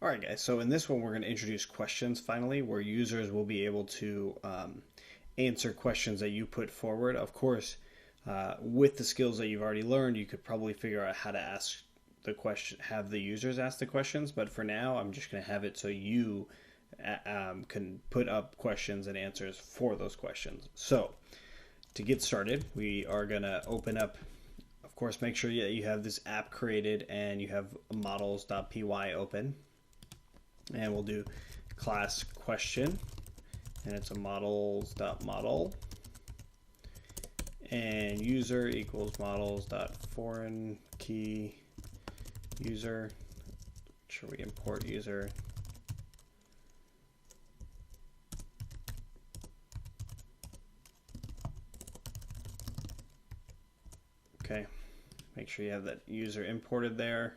All right, guys. So in this one, we're going to introduce questions finally, where users will be able to answer questions that you put forward. Of course, with the skills that you've already learned, you could probably figure out how to ask the question, have the users ask the questions. But for now, I'm just going to have it so you can put up questions and answers for those questions. So to get started, we are going to open up. Of course, make sure that you have this app created and you have models.py open. And we'll do class question, and it's a models.model, and user equals models.foreign key user. Should we import user? Okay, make sure you have that user imported there.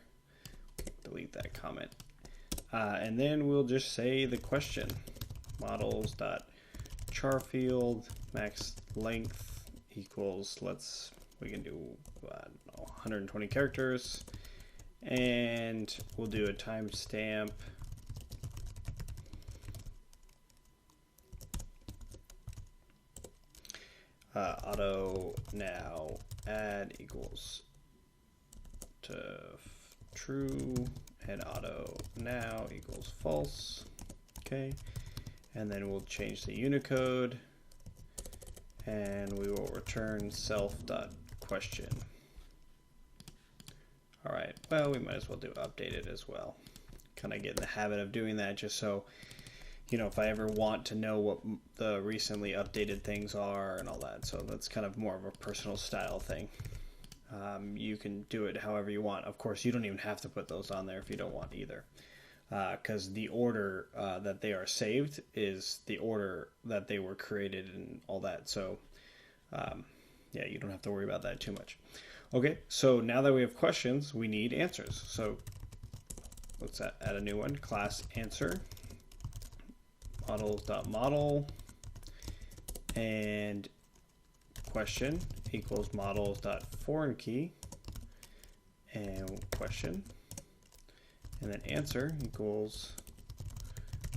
Delete that comment. And then we'll just say the question, models.charfield max length equals, we can do 120 characters, and we'll do a timestamp. Auto now add equals to true, and auto now equals false. Okay, and then we'll change the Unicode, and we will return self.question. All right, well, we might as well do updated as well. Kind of get in the habit of doing that, just so if I ever want to know what the recently updated things are and all that. So that's kind of more of a personal style thing. You can do it however you want. Of course, you don't even have to put those on there if you don't want either, because the order that they are saved is the order that they were created and all that. So yeah, you don't have to worry about that too much. Okay, so now that we have questions, we need answers. So let's add a new one, class answer, models.model, and question equals models.foreign key and question, and then answer equals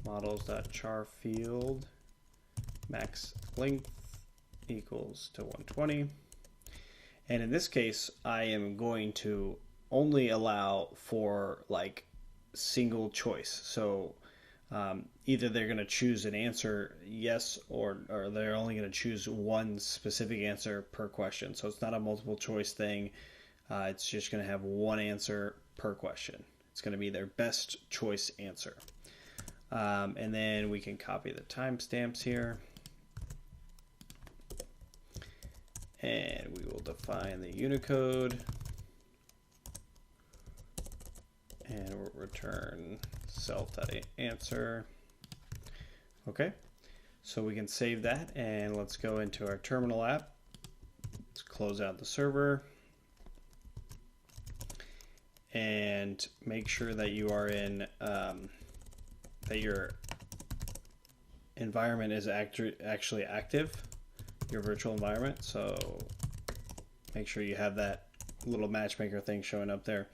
models.charfield max length equals to 120. And in this case, I am going to only allow for like single choice. So either they're going to choose an answer yes, or they're only going to choose one specific answer per question. So it's not a multiple choice thing. It's just going to have one answer per question. It's going to be their best choice answer. And then we can copy the timestamps here. And we will define the Unicode. And we'll return self.answer. Okay, so we can save that, and let's go into our terminal app. Let's close out the server and make sure that you are in that your environment is actually active, your virtual environment. So make sure you have that little matchmaker thing showing up there.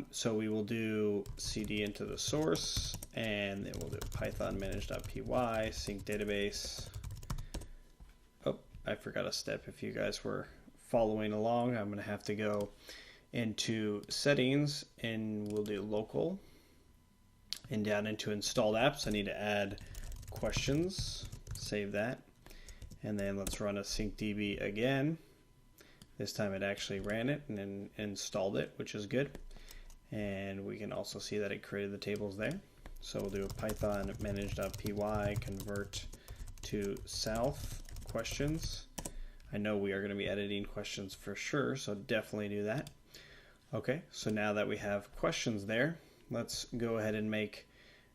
So we will do cd into the source, and then we'll do python manage.py sync database. Oh, I forgot a step. If you guys were following along, I'm going to have to go into settings, and we'll do local, and down into installed apps I need to add questions. Save that, and then let's run a syncdb again. This time it actually ran it and then installed it, which is good. And we can also see that it created the tables there. So we'll do a python manage.py convert to south questions. I know we are going to be editing questions for sure, so definitely do that. Okay, so now that we have questions there, let's go ahead and make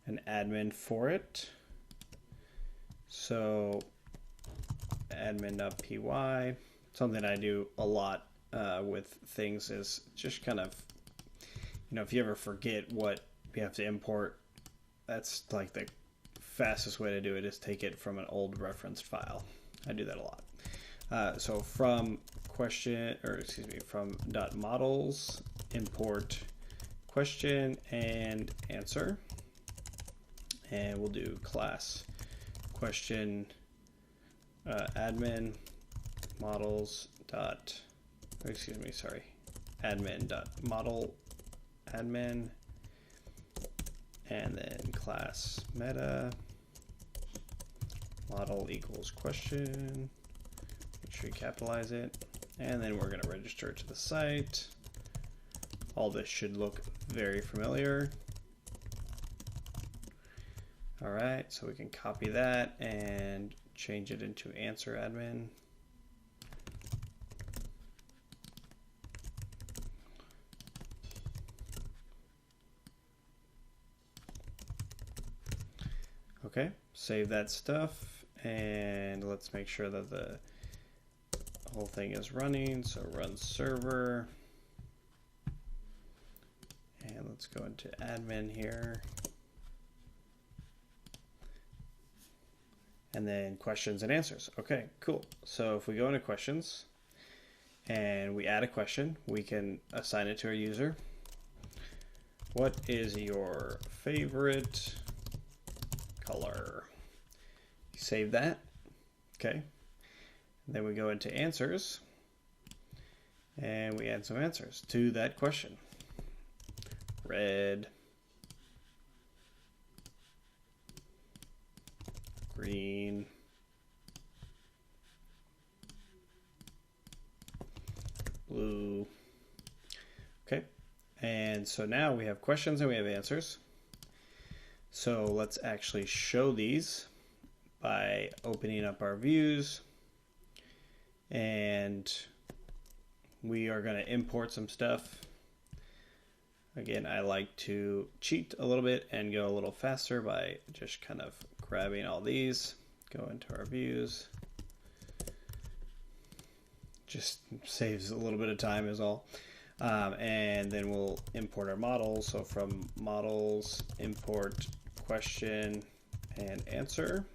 an admin for it. So admin.py. Something I do a lot with things is just kind of, if you ever forget what you have to import, that's like the fastest way to do it is take it from an old referenced file. I do that a lot. So from from .models import question and answer. And we'll do class question admin models dot, excuse me, sorry, admin dot model admin, and then class meta model equals question. Make sure you capitalize it, and then we're going to register it to the site. All this should look very familiar. All right, so we can copy that and change it into answer admin. Okay, save that stuff, and let's make sure that the whole thing is running. So run server, and let's go into admin here. And then questions and answers. Okay, cool. So if we go into questions and we add a question, we can assign it to our user. What is your favorite color? You save that. Okay. And then we go into answers and we add some answers to that question. Red, green, blue. Okay, and so now we have questions and we have answers. So let's actually show these by opening up our views, and we are going to import some stuff. Again, I like to cheat a little bit and go a little faster by just kind of grabbing all these, go into our views. Just saves a little bit of time is all. And then we'll import our models. So from models, import question and answer.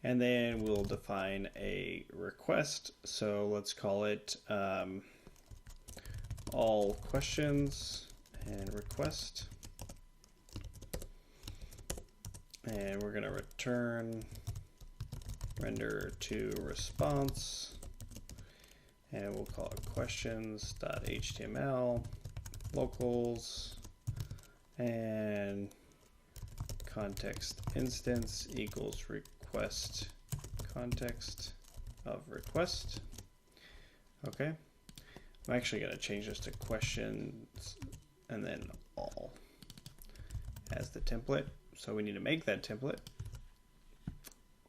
And then we'll define a request. So let's call it all questions and request. And we're going to return render to response, and we'll call it questions.html locals, and context instance equals request context of request. Okay, I'm actually going to change this to questions and then all as the template. So we need to make that template.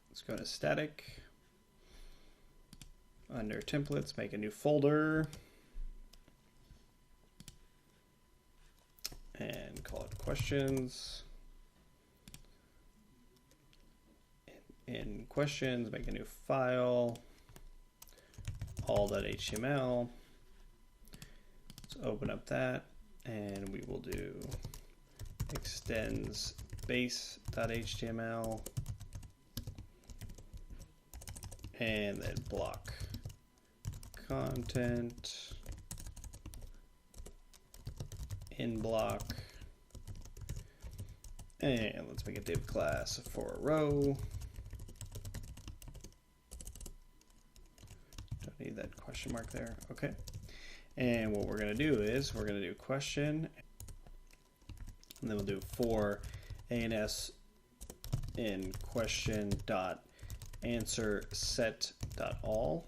Let's go to static. Under templates, make a new folder and call it questions. In questions, make a new file, all.html. Let's open up that, and we will do extends base.html, and then block content in block, and let's make a div class for a row. Don't need that question mark there. Okay, and what we're going to do is we're going to do question, and then we'll do for ANS in question dot answer set dot all,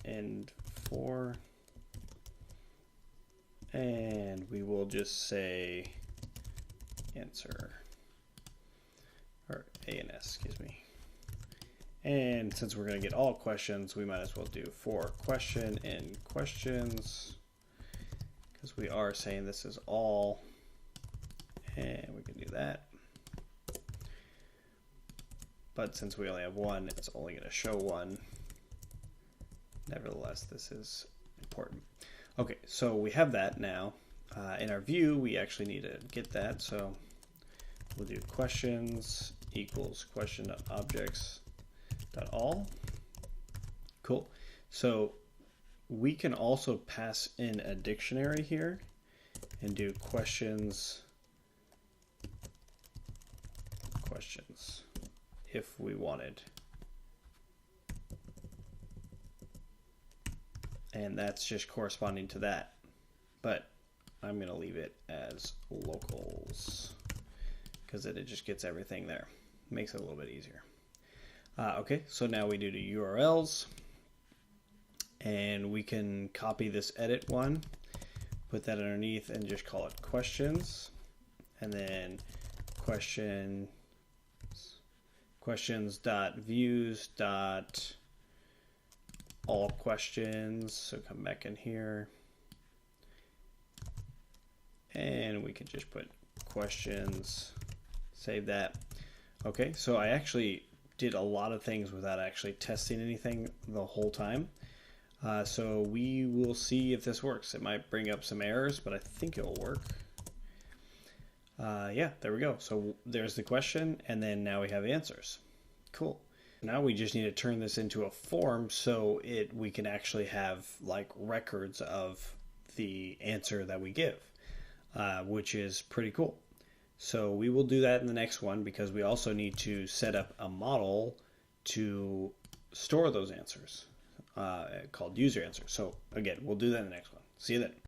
and for, and we will just say answer, or ANS, excuse me. And since we're going to get all questions, we might as well do for question in questions, because we are saying this is all, and we can do that. But since we only have one, it's only going to show one. Nevertheless, this is important. Okay, so we have that now. In our view, we actually need to get that. So we'll do questions equals question.objects.all. Cool. So we can also pass in a dictionary here and do questions if we wanted. And that's just corresponding to that. But I'm going to leave it as locals because it just gets everything there. Makes it a little bit easier. Okay, so now we do the URLs. And we can copy this edit one, put that underneath, and just call it questions. And then questions.views. All questions. So come back in here. And we can just put questions, save that. Okay, so I actually did a lot of things without actually testing anything the whole time. So we will see if this works. It might bring up some errors, but I think it'll work. Yeah, there we go. So there's the question, and then now we have answers. Cool. Now we just need to turn this into a form so we can actually have like records of the answer that we give, which is pretty cool. So we will do that in the next one because we also need to set up a model to store those answers called user answers. So again, we'll do that in the next one. See you then.